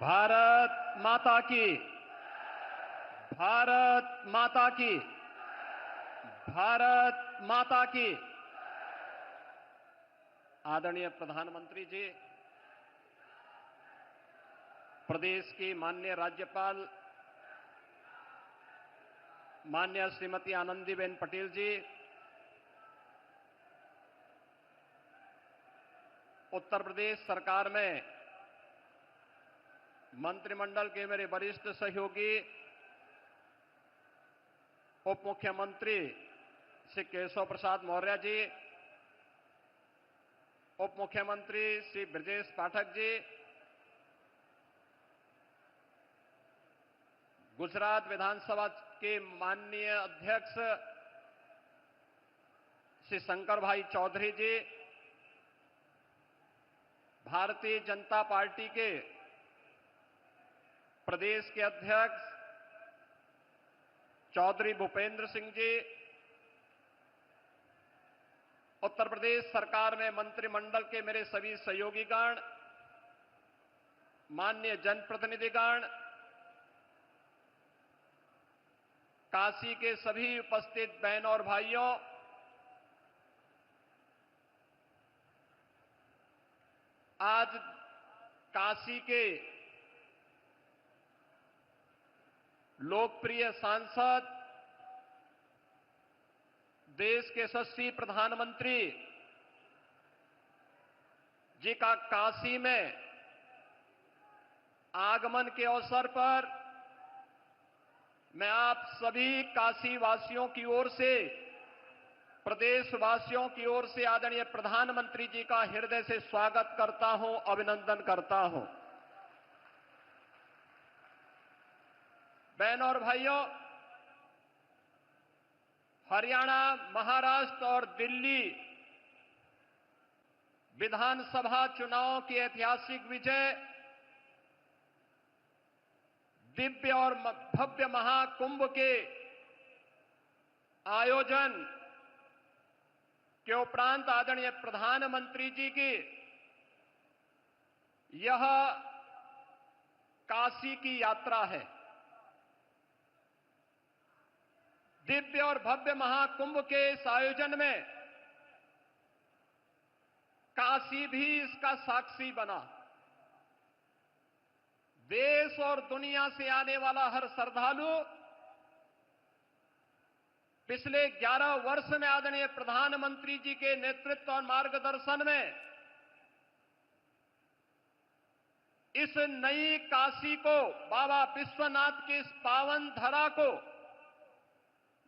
भारत माता की, भारत माता की, भारत माता की। आदरणीय प्रधानमंत्री जी, प्रदेश की माननीय राज्यपाल माननीय श्रीमती आनंदीबेन पटेल जी, उत्तर प्रदेश सरकार में मंत्रिमंडल के मेरे वरिष्ठ सहयोगी उप मुख्यमंत्री श्री केशव प्रसाद मौर्य जी, उप मुख्यमंत्री श्री ब्रजेश पाठक जी, गुजरात विधानसभा के माननीय अध्यक्ष श्री शंकर भाई चौधरी जी, भारतीय जनता पार्टी के प्रदेश के अध्यक्ष चौधरी भूपेंद्र सिंह जी, उत्तर प्रदेश सरकार में मंत्रिमंडल के मेरे सभी सहयोगीगण, माननीय जनप्रतिनिधिगण, काशी के सभी उपस्थित बहनों और भाइयों, आज काशी के लोकप्रिय सांसद, देश के यशस्वी प्रधानमंत्री जी का काशी में आगमन के अवसर पर मैं आप सभी काशी वासियों की ओर से, प्रदेशवासियों की ओर से आदरणीय प्रधानमंत्री जी का हृदय से स्वागत करता हूं, अभिनंदन करता हूं। बहनों और भाइयों, हरियाणा, महाराष्ट्र और दिल्ली विधानसभा चुनाव की ऐतिहासिक विजय, दिव्य और भव्य महाकुंभ के आयोजन के उपरांत आदरणीय प्रधानमंत्री जी की यह काशी की यात्रा है। दिव्य और भव्य महाकुंभ के इस आयोजन में काशी भी इसका साक्षी बना। देश और दुनिया से आने वाला हर श्रद्धालु पिछले 11 वर्ष में आदरणीय प्रधानमंत्री जी के नेतृत्व और मार्गदर्शन में इस नई काशी को, बाबा विश्वनाथ की इस पावन धरा को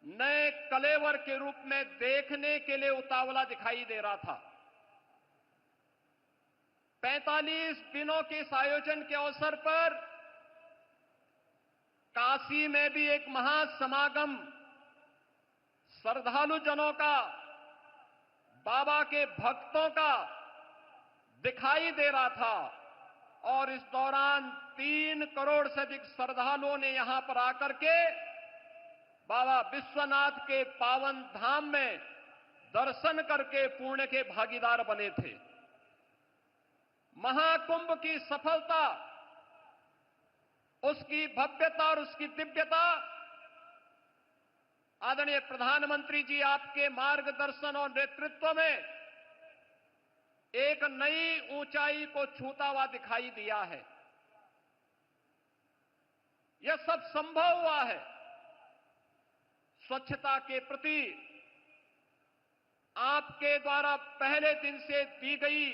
नए कलेवर के रूप में देखने के लिए उतावला दिखाई दे रहा था। 45 दिनों के इस आयोजन के अवसर पर काशी में भी एक महासमागम श्रद्धालु जनों का, बाबा के भक्तों का दिखाई दे रहा था और इस दौरान 3 करोड़ से अधिक श्रद्धालुओं ने यहां पर आकर के बाबा विश्वनाथ के पावन धाम में दर्शन करके पुण्य के भागीदार बने थे। महाकुंभ की सफलता, उसकी भव्यता और उसकी दिव्यता आदरणीय प्रधानमंत्री जी आपके मार्गदर्शन और नेतृत्व में एक नई ऊंचाई को छूता हुआ दिखाई दिया है। यह सब संभव हुआ है स्वच्छता के प्रति आपके द्वारा पहले दिन से दी गई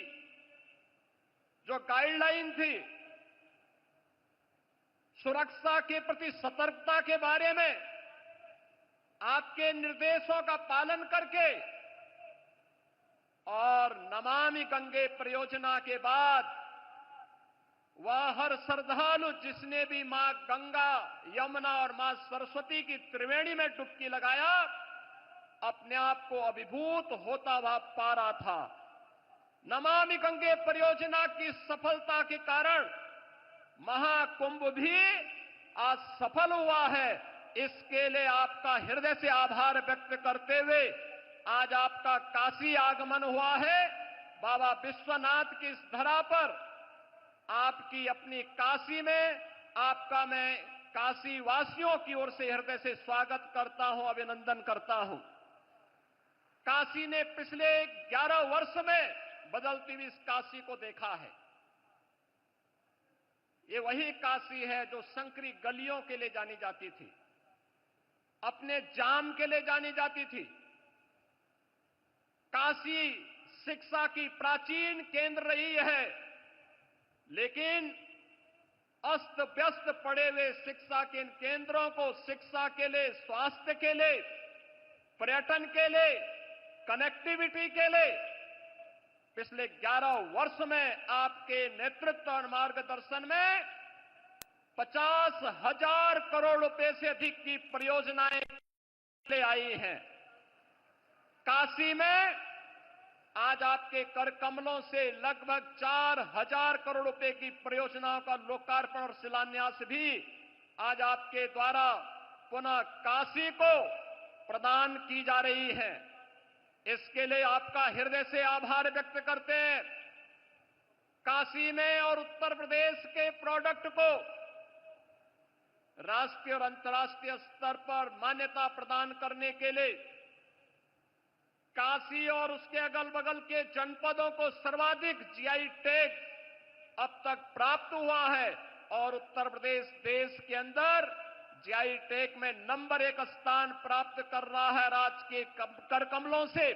जो गाइडलाइन थी, सुरक्षा के प्रति सतर्कता के बारे में आपके निर्देशों का पालन करके और नमामि गंगे परियोजना के बाद वह हर श्रद्धालु जिसने भी मां गंगा, यमुना और मां सरस्वती की त्रिवेणी में डुबकी लगाया, अपने आप को अभिभूत होता हुआ पा रहा था। नमामि गंगे परियोजना की सफलता के कारण महाकुंभ भी आज सफल हुआ है। इसके लिए आपका हृदय से आभार व्यक्त करते हुए आज आपका काशी आगमन हुआ है। बाबा विश्वनाथ की इस धरा पर आपकी अपनी काशी में आपका मैं काशी वासियों की ओर से हृदय से स्वागत करता हूं, अभिनंदन करता हूं। काशी ने पिछले 11 वर्ष में बदलती हुई इस काशी को देखा है। ये वही काशी है जो संकरी गलियों के लिए जानी जाती थी, अपने जाम के लिए जानी जाती थी। काशी शिक्षा की प्राचीन केंद्र रही है, लेकिन अस्त व्यस्त पड़े हुए शिक्षा के इन केंद्रों को शिक्षा के लिए, स्वास्थ्य के लिए, पर्यटन के लिए, कनेक्टिविटी के लिए पिछले 11 वर्ष में आपके नेतृत्व और मार्गदर्शन में 50,000 करोड़ रुपए से अधिक की परियोजनाएं ले आई हैं। काशी में आज आपके कर कमलों से लगभग 4,000 करोड़ रुपए की परियोजनाओं का लोकार्पण और शिलान्यास भी आज आपके द्वारा पुनः काशी को प्रदान की जा रही है। इसके लिए आपका हृदय से आभार व्यक्त करते हैं। काशी में और उत्तर प्रदेश के प्रोडक्ट को राष्ट्रीय और अंतर्राष्ट्रीय स्तर पर मान्यता प्रदान करने के लिए काशी और उसके अगल बगल के जनपदों को सर्वाधिक जीआई टैग अब तक प्राप्त हुआ है और उत्तर प्रदेश देश के अंदर जीआई टैग में नंबर 1 स्थान प्राप्त कर रहा है। राज्य के कर कमलों से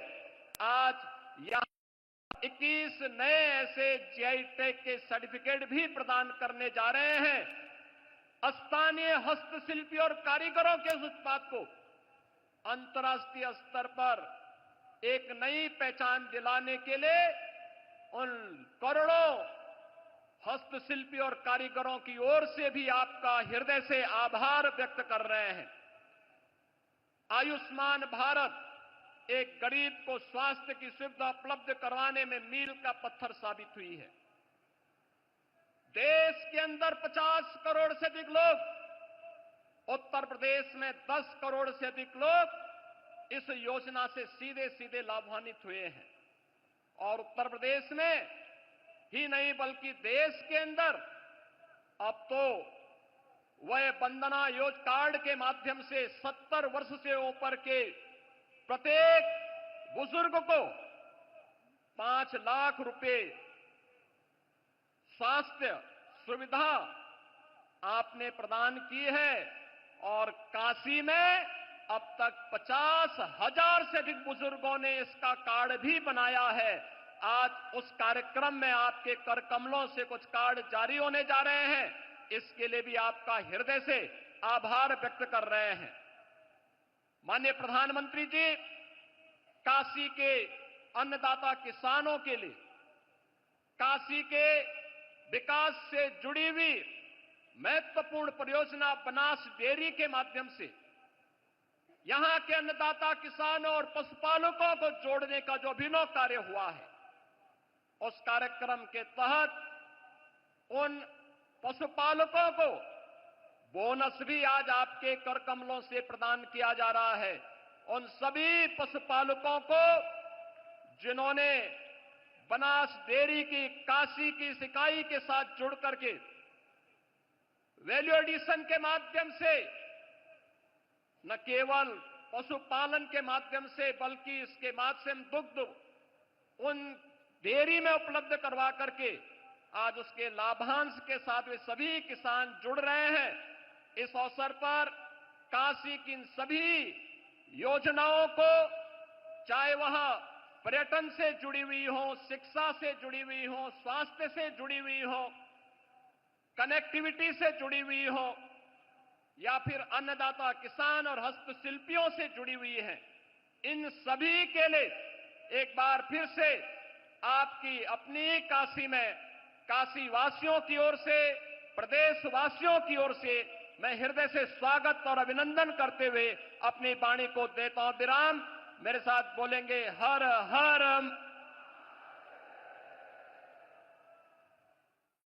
आज यहां 21 नए ऐसे जीआई टैग के सर्टिफिकेट भी प्रदान करने जा रहे हैं। स्थानीय हस्तशिल्पी और कारीगरों के उस उत्पाद को अंतर्राष्ट्रीय स्तर पर एक नई पहचान दिलाने के लिए उन करोड़ों हस्तशिल्पी और कारीगरों की ओर से भी आपका हृदय से आभार व्यक्त कर रहे हैं। आयुष्मान भारत एक गरीब को स्वास्थ्य की सुविधा उपलब्ध करवाने में मील का पत्थर साबित हुई है। देश के अंदर 50 करोड़ से अधिक लोग, उत्तर प्रदेश में 10 करोड़ से अधिक लोग इस योजना से सीधे सीधे लाभान्वित हुए हैं और उत्तर प्रदेश में ही नहीं बल्कि देश के अंदर अब तो वह वंदना योजना कार्ड के माध्यम से 70 वर्ष से ऊपर के प्रत्येक बुजुर्ग को 5 लाख रुपए स्वास्थ्य सुविधा आपने प्रदान की है और काशी में अब तक 50,000 से अधिक बुजुर्गों ने इसका कार्ड भी बनाया है। आज उस कार्यक्रम में आपके कर कमलों से कुछ कार्ड जारी होने जा रहे हैं, इसके लिए भी आपका हृदय से आभार व्यक्त कर रहे हैं। माननीय प्रधानमंत्री जी, काशी के अन्नदाता किसानों के लिए काशी के विकास से जुड़ी हुई महत्वपूर्ण परियोजना बनास डेयरी के माध्यम से यहां के अन्नदाता किसानों और पशुपालकों को जोड़ने का जो अभिनव कार्य हुआ है, उस कार्यक्रम के तहत उन पशुपालकों को बोनस भी आज आपके कर कमलों से प्रदान किया जा रहा है। उन सभी पशुपालकों को जिन्होंने बनास डेयरी की काशी की इकाई के साथ जुड़ करके वैल्यू एडिशन के माध्यम से न केवल पशुपालन के माध्यम से बल्कि इसके माध्यम दुग्ध उन डेयरी में उपलब्ध करवा करके आज उसके लाभांश के साथ वे सभी किसान जुड़ रहे हैं। इस अवसर पर काशी की इन सभी योजनाओं को, चाहे वह पर्यटन से जुड़ी हुई हो, शिक्षा से जुड़ी हुई हो, स्वास्थ्य से जुड़ी हुई हो, कनेक्टिविटी से जुड़ी हुई हो या फिर अन्नदाता किसान और हस्तशिल्पियों से जुड़ी हुई है, इन सभी के लिए एक बार फिर से आपकी अपनी काशी में काशी वासियों की ओर से, प्रदेशवासियों की ओर से मैं हृदय से स्वागत और अभिनंदन करते हुए अपनी वाणी को देता हूं विराम। मेरे साथ बोलेंगे हर हर